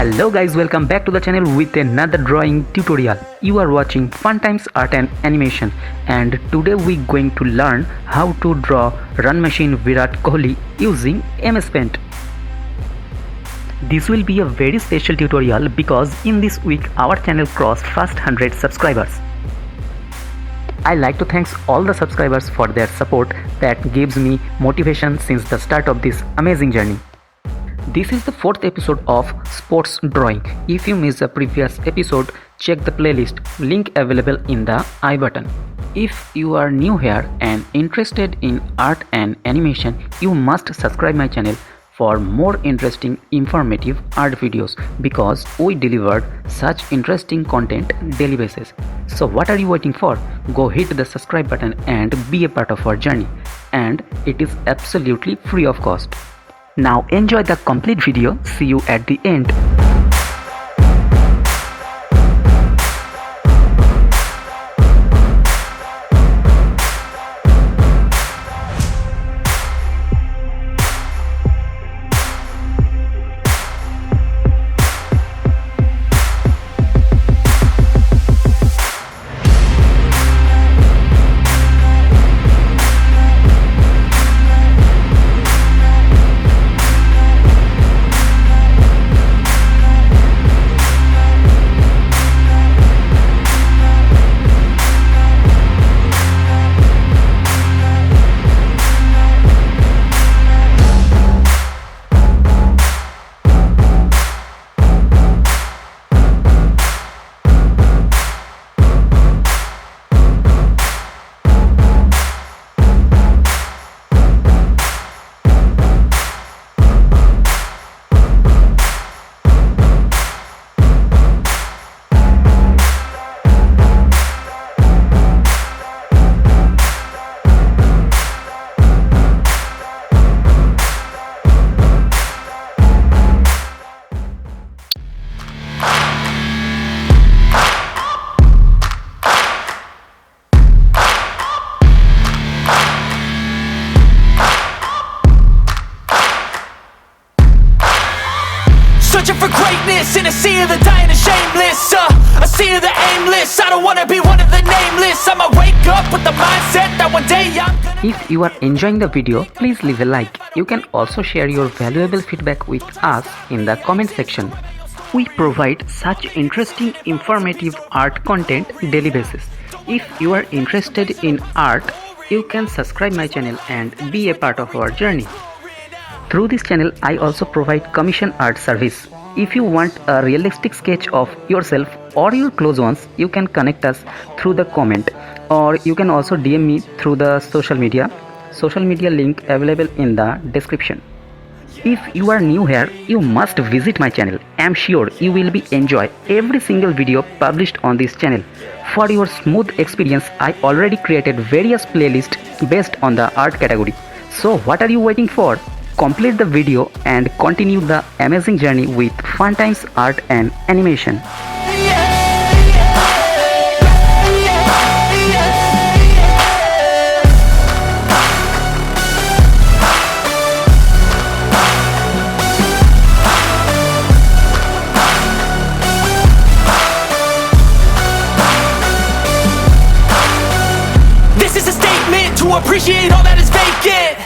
Hello guys, welcome back to the channel with another drawing tutorial. You are watching Fun Times Art and Animation, and today we going to learn how to draw run machine Virat Kohli using MS Paint. This will be a very special tutorial because in this week our channel crossed first 100 subscribers. I like to thank all the subscribers for their support that gives me motivation since the start of this amazing journey. This is the fourth episode of Sports Drawing. If you missed the previous episode, check the playlist, link available in the I button. If you are new here and interested in art and animation, you must subscribe my channel for more interesting informative art videos because we delivered such interesting content daily basis. So what are you waiting for? Go hit the subscribe button and be a part of our journey, and it is absolutely free of cost. Now enjoy the complete video. See you at the end. Searching for greatness in a sea of the dying and shameless, a sea of the aimless. I don't wanna be one of the nameless. I'ma wake up with the mindset that one day I'm gonna... If you are enjoying the video, please leave a like. You can also share your valuable feedback with us in the comment section. We provide such interesting informative art content daily basis. If you are interested in art, you can subscribe my channel and be a part of our journey. Through this channel, I also provide commission art service. If you want a realistic sketch of yourself or your close ones, you can connect us through the comment, or you can also DM me through the social media link available in the description. If you are new here, you must visit my channel. I am sure you will be enjoy every single video published on this channel. For your smooth experience, I already created various playlists based on the art category. So what are you waiting for? Complete the video and continue the amazing journey with Fun Times Art and Animation. This is a statement to appreciate all that is vacant.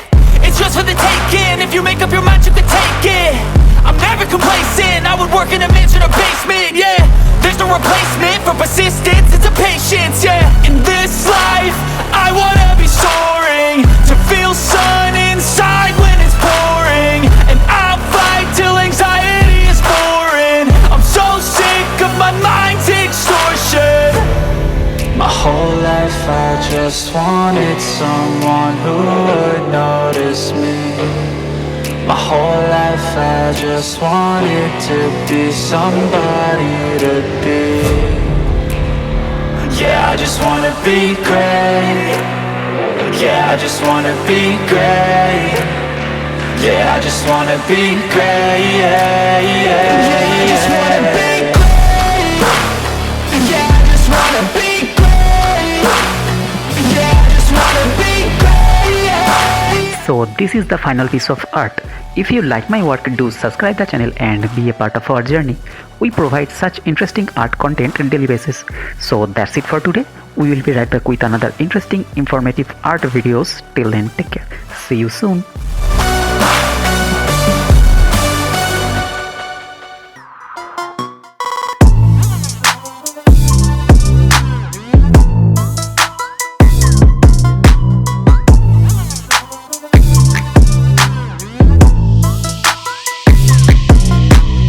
It's just for the taking. If you make up your mind, you can take it. I'm never complacent. I would work in a mansion or basement, yeah. There's no replacement for persistence, it's a patience, yeah. In this life, I wanna be soaring, to feel sun inside when it's pouring, and I'll fight till anxiety is foreign. I'm so sick of my mind's extortion. My whole life I just wanted someone who would notice me. My whole life I just wanted to be somebody to be. Yeah, I just wanna be great. Yeah, I just wanna be great. Yeah, I just wanna be great. Yeah, yeah, yeah, I just wanna be great. Yeah, I just wanna be great. Yeah, I just wanna be great. So this is the final piece of art. If you like my work, do subscribe the channel and be a part of our journey. We provide such interesting art content on daily basis. So that's it for today. We will be right back with another interesting, informative art videos. Till then, take care. See you soon.